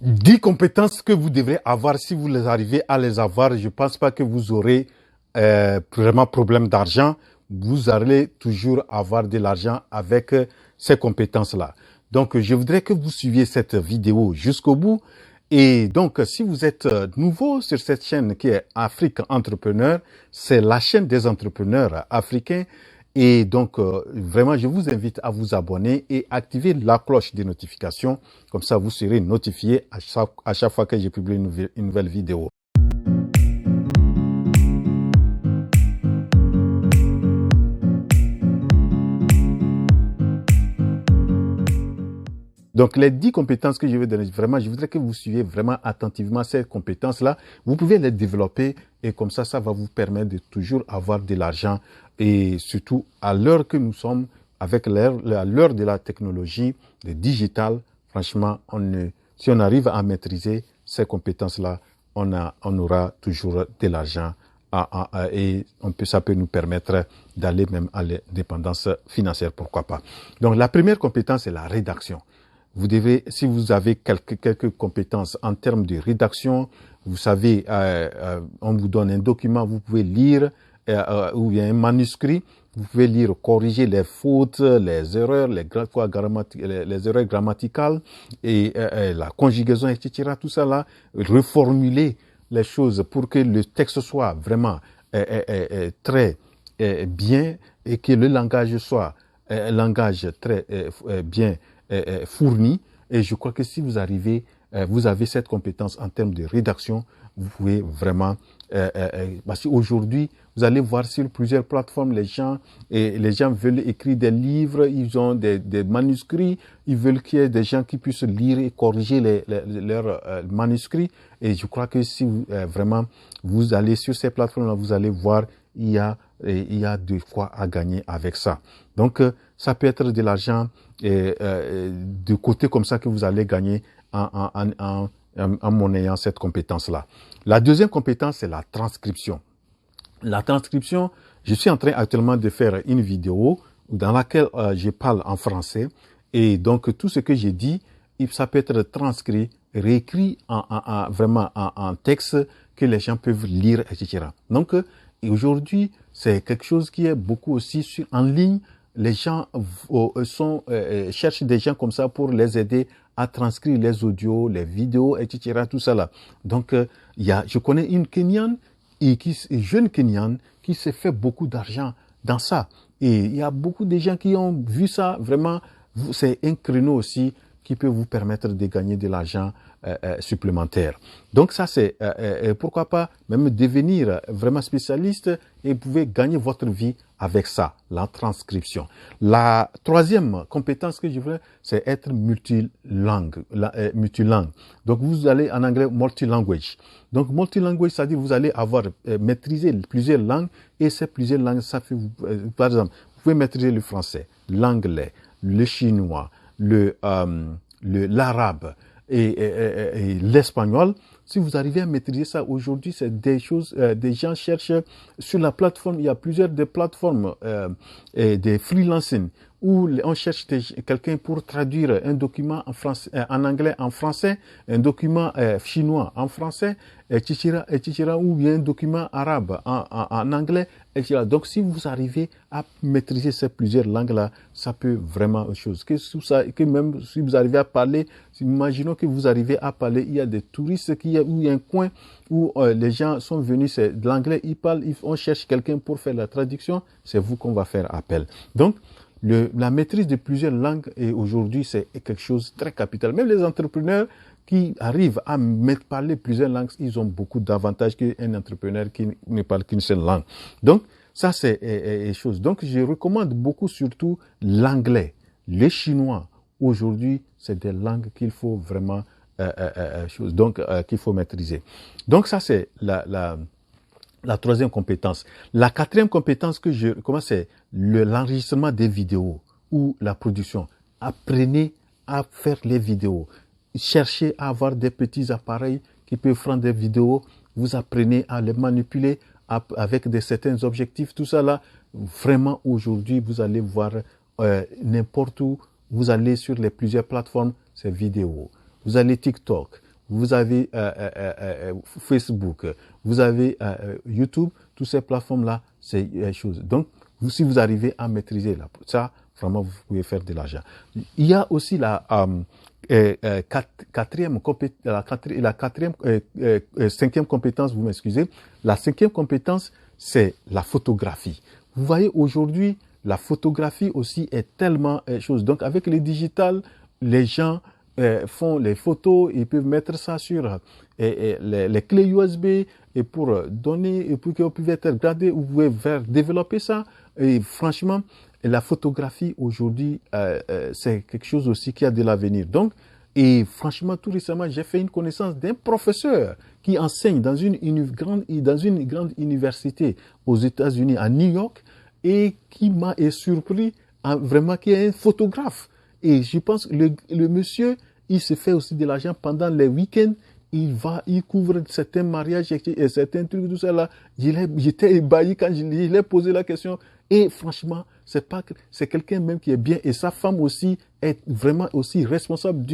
10 compétences que vous devrez avoir. Si vous les arrivez à les avoir, je ne pense pas que vous aurez vraiment problème d'argent. Vous allez toujours avoir de l'argent avec ces compétences-là. Donc, je voudrais que vous suiviez cette vidéo jusqu'au bout. Et donc, si vous êtes nouveau sur cette chaîne qui est Afrique Entrepreneur, c'est la chaîne des entrepreneurs africains. Et donc, vraiment, je vous invite à vous abonner et activer la cloche des notifications. Comme ça, vous serez notifié à chaque fois que j'ai publié une nouvelle vidéo. Donc, les 10 compétences que je vais donner, vraiment, je voudrais que vous suiviez vraiment attentivement ces compétences-là. Vous pouvez les développer et comme ça va vous permettre de toujours avoir de l'argent. Et surtout, à l'heure que nous sommes, avec l'heure de la technologie, le digital, franchement, si on arrive à maîtriser ces compétences-là, on aura toujours de l'argent. Et ça peut nous permettre d'aller même à l'indépendance financière, pourquoi pas. Donc, la première compétence, c'est la rédaction. Vous devez, si vous avez quelques compétences en termes de rédaction, vous savez, on vous donne un document, vous pouvez lire, ou bien un manuscrit, vous pouvez lire, corriger les fautes, les erreurs, les erreurs grammaticales et la conjugaison, etc. Tout ça là, reformuler les choses pour que le texte soit vraiment très bien et que le langage soit un langage très bien fourni. Et je crois que si vous arrivez, vous avez cette compétence en termes de rédaction, vous pouvez vraiment, parce qu'aujourd'hui, vous allez voir sur plusieurs plateformes, les gens veulent écrire des livres, ils ont des manuscrits, ils veulent qu'il y ait des gens qui puissent lire et corriger leurs manuscrits. Et je crois que si vraiment vous allez sur ces plateformes-là, vous allez voir, il y a de quoi à gagner avec ça. Donc, ça peut être de l'argent de côté comme ça que vous allez gagner en monnayant cette compétence-là. La deuxième compétence, c'est la transcription. La transcription, je suis en train actuellement de faire une vidéo dans laquelle je parle en français. Et donc, tout ce que j'ai dit, ça peut être transcrit, réécrit vraiment en texte que les gens peuvent lire, etc. Donc, aujourd'hui, c'est quelque chose qui est beaucoup aussi en ligne. Les gens cherchent des gens comme ça pour les aider à transcrire les audios, les vidéos, etc. Tout ça là. Donc, je connais une Kenyane, jeune Kenyane, qui s'est fait beaucoup d'argent dans ça. Et il y a beaucoup de gens qui ont vu ça. Vraiment, c'est un créneau aussi qui peut vous permettre de gagner de l'argent supplémentaire. Donc ça, c'est pourquoi pas même devenir vraiment spécialiste et vous pouvez gagner votre vie avec ça, la transcription. La troisième compétence que je veux, c'est être multilingue. Donc vous allez en anglais multilanguage. Donc multilanguage, c'est-à-dire vous allez avoir maîtrisé plusieurs langues et ces plusieurs langues, ça fait par exemple, vous pouvez maîtriser le français, l'anglais, le chinois, l'arabe et l'espagnol. Si vous arrivez à maîtriser ça aujourd'hui, c'est des choses, des gens cherchent sur la plateforme, il y a plusieurs des plateformes des freelancing où on cherche quelqu'un pour traduire un document en anglais en français, un document chinois en français, etc., ou bien un document arabe en anglais, etc. Donc, si vous arrivez à maîtriser ces plusieurs langues-là, ça peut vraiment une chose. Que même si vous arrivez à parler, imaginons que vous arrivez à parler, il y a des touristes où il y a un coin où les gens sont venus, c'est de l'anglais, ils parlent, on cherche quelqu'un pour faire la traduction, c'est vous qu'on va faire appel. Donc, la maîtrise de plusieurs langues, et aujourd'hui, c'est quelque chose de très capital. Même les entrepreneurs qui arrivent à parler plusieurs langues, ils ont beaucoup d'avantages qu'un entrepreneur qui ne parle qu'une seule langue. Donc, ça, c'est une chose. Donc, je recommande beaucoup, surtout l'anglais, le chinois. Aujourd'hui, c'est des langues qu'il faut vraiment, qu'il faut maîtriser. Donc, ça, c'est la troisième compétence. La quatrième compétence c'est l'enregistrement des vidéos ou la production. Apprenez à faire les vidéos. Cherchez à avoir des petits appareils qui peuvent prendre des vidéos. Vous apprenez à les manipuler avec certains objectifs. Tout ça là, vraiment aujourd'hui, vous allez voir n'importe où. Vous allez sur plusieurs plateformes, c'est vidéo. Vous allez TikTok. vous avez Facebook, vous avez YouTube, toutes ces plateformes-là, c'est une chose. Donc, si vous arrivez à maîtriser ça, vraiment, vous pouvez faire de l'argent. Il y a aussi cinquième compétence, vous m'excusez. La cinquième compétence, c'est la photographie. Vous voyez, aujourd'hui, la photographie aussi est tellement chose. Donc, avec les digitales, les gens font les photos, ils peuvent mettre ça sur les clés USB et pour donner, et pour que vous puissiez être gradé, vous pouvez développer ça. Et franchement, la photographie aujourd'hui, c'est quelque chose aussi qui a de l'avenir. Donc, et franchement, tout récemment, j'ai fait une connaissance d'un professeur qui enseigne dans une grande université aux États-Unis, à New York, et qui m'a surpris, vraiment, qui est un photographe. Et je pense que le monsieur, il se fait aussi de l'argent pendant les week-ends. Il couvre certains mariages et certains trucs, tout ça là. J'étais ébahi quand je lui ai posé la question. Et franchement, c'est quelqu'un même qui est bien. Et sa femme aussi est vraiment aussi responsable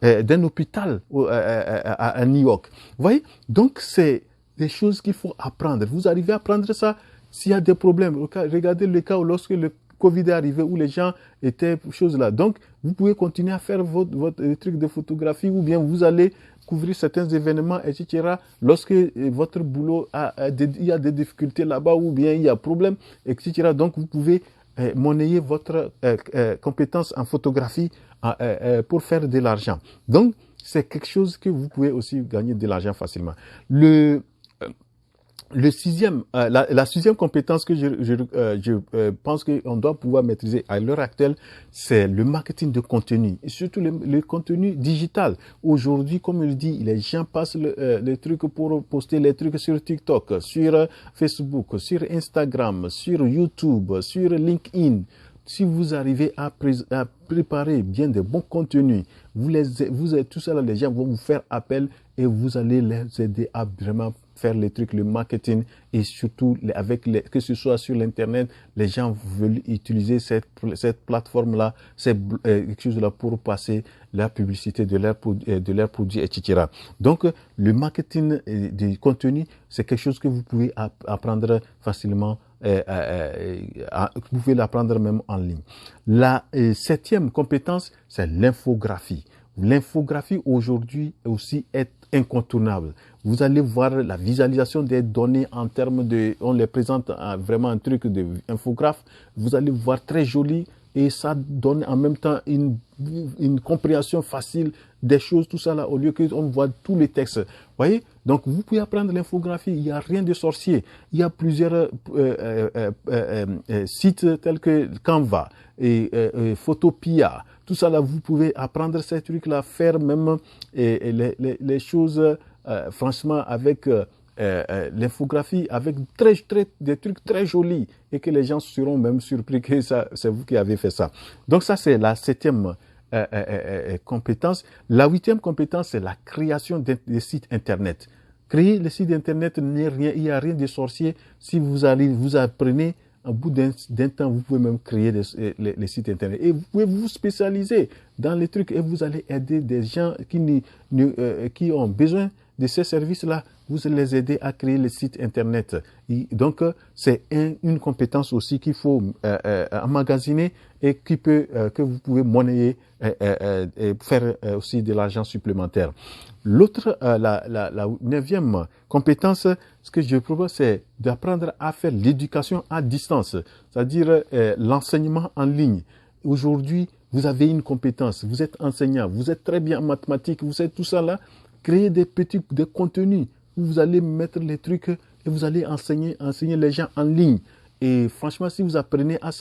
d'un hôpital à New York. Vous voyez? Donc, c'est des choses qu'il faut apprendre. Vous arrivez à apprendre ça s'il y a des problèmes. Regardez le cas où lorsque le Covid est arrivé, où les gens étaient choses là. Donc, vous pouvez continuer à faire votre truc de photographie ou bien vous allez couvrir certains événements, etc. Lorsque votre boulot il y a des difficultés là-bas ou bien il y a problème, etc. Donc, vous pouvez monnayer votre compétence en photographie pour faire de l'argent. Donc, c'est quelque chose que vous pouvez aussi gagner de l'argent facilement. La sixième compétence que je pense qu'on doit pouvoir maîtriser à l'heure actuelle, c'est le marketing de contenu, et surtout le contenu digital. Aujourd'hui, comme je le dis, les gens passent les trucs pour poster les trucs sur TikTok, sur Facebook, sur Instagram, sur YouTube, sur LinkedIn. Si vous arrivez à préparer bien de bons contenus, tout ça là, les gens vont vous faire appel et vous allez les aider à vraiment faire les trucs, le marketing et surtout que ce soit sur l'internet, les gens veulent utiliser cette plateforme-là, quelque chose-là pour passer la publicité de leurs produits, etc. Donc, le marketing du contenu, c'est quelque chose que vous pouvez apprendre facilement. Vous pouvez l'apprendre même en ligne. La septième compétence, c'est l'infographie. L'infographie aujourd'hui aussi est incontournable. Vous allez voir la visualisation des données en termes on les présente vraiment un truc d'infographe. Vous allez voir très joli et ça donne en même temps une compréhension facile des choses, tout ça là, au lieu qu'on voit tous les textes. Vous voyez? Donc, vous pouvez apprendre l'infographie. Il n'y a rien de sorcier. Il y a plusieurs sites tels que Canva et Photopia. Tout ça là, vous pouvez apprendre ces trucs-là, faire même les choses, franchement, avec l'infographie, avec des trucs très jolis et que les gens seront même surpris que c'est vous qui avez fait ça. Donc, ça, c'est la septième compétence. La huitième compétence, c'est la création des sites Internet. Créer les sites Internet, il n'y a rien de sorcier. Si vous apprenez, au bout d'un temps, vous pouvez même créer les sites Internet. Et vous pouvez vous spécialiser dans les trucs et vous allez aider des gens qui ont besoin de ces services-là. Vous allez les aider à créer les sites Internet. Donc, c'est une compétence aussi qu'il faut emmagasiner et que vous pouvez monnayer et faire aussi de l'argent supplémentaire. L'autre, la neuvième compétence, ce que je propose, c'est d'apprendre à faire l'éducation à distance, c'est-à-dire l'enseignement en ligne. Aujourd'hui, vous avez une compétence, vous êtes enseignant, vous êtes très bien en mathématiques, vous êtes tout ça là, créez des contenus où vous allez mettre les trucs et vous allez enseigner les gens en ligne. Et franchement, si vous apprenez à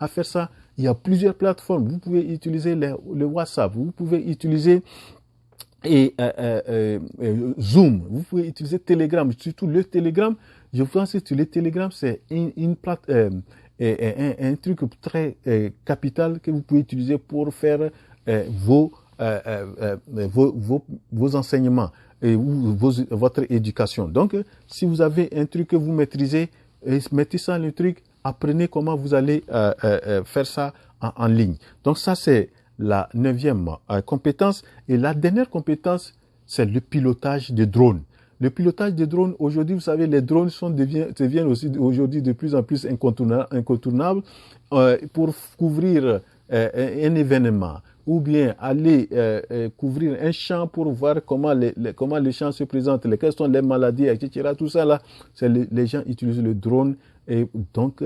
faire ça, il y a plusieurs plateformes. Vous pouvez utiliser le WhatsApp, vous pouvez utiliser Zoom, vous pouvez utiliser Telegram, surtout le Telegram. Je pense que le Telegram, c'est un truc très capital que vous pouvez utiliser pour faire vos enseignements et votre éducation. Donc, si vous avez un truc que vous maîtrisez, mettez ça dans le truc, apprenez comment vous allez faire ça en ligne. Donc, ça, c'est la neuvième compétence. Et la dernière compétence, c'est le pilotage des drones. Le pilotage des drones, aujourd'hui, vous savez, les drones deviennent aussi aujourd'hui de plus en plus incontournables pour couvrir un événement ou bien aller couvrir un champ pour voir comment les champs se présentent, quelles sont les maladies, etc. Tout ça là, les gens utilisent le drone et donc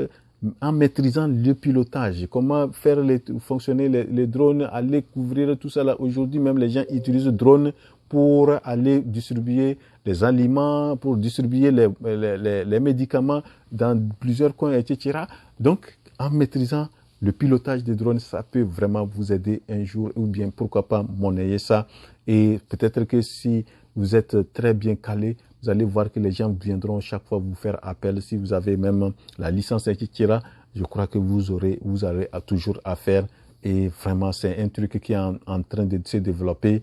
en maîtrisant le pilotage, comment faire fonctionner les drones, aller couvrir tout ça là. Aujourd'hui même, les gens utilisent le drone pour aller distribuer les aliments, pour distribuer les médicaments dans plusieurs coins, etc. Donc, en maîtrisant le pilotage des drones, ça peut vraiment vous aider un jour, ou bien pourquoi pas monnayer ça. Et peut-être que si vous êtes très bien calé, vous allez voir que les gens viendront chaque fois vous faire appel. Si vous avez même la licence, etc., je crois que vous aurez toujours à faire. Et vraiment, c'est un truc qui est en train de se développer,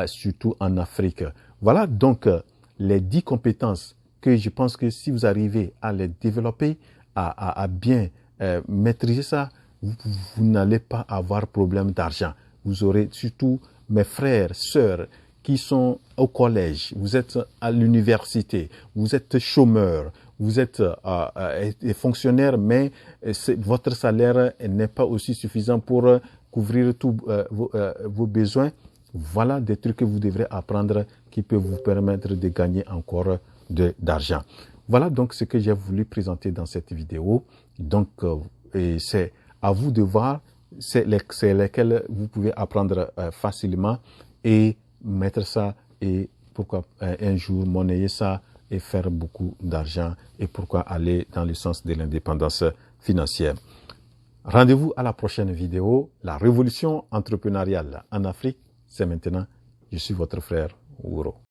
surtout en Afrique. Voilà donc les 10 compétences que je pense que si vous arrivez à les développer, à bien maîtriser ça, vous n'allez pas avoir problème d'argent. Vous aurez surtout mes frères, sœurs, qui sont au collège, vous êtes à l'université, vous êtes chômeur, vous êtes fonctionnaire, mais votre salaire n'est pas aussi suffisant pour couvrir tous vos besoins. Voilà des trucs que vous devrez apprendre qui peuvent vous permettre de gagner encore d'argent. Voilà donc ce que j'ai voulu présenter dans cette vidéo. Donc, c'est à vous de voir c'est lesquels vous pouvez apprendre facilement et mettre ça et pourquoi un jour monnayer ça et faire beaucoup d'argent et pourquoi aller dans le sens de l'indépendance financière. Rendez-vous à la prochaine vidéo. La révolution entrepreneuriale en Afrique, c'est maintenant. Je suis votre frère Ouro.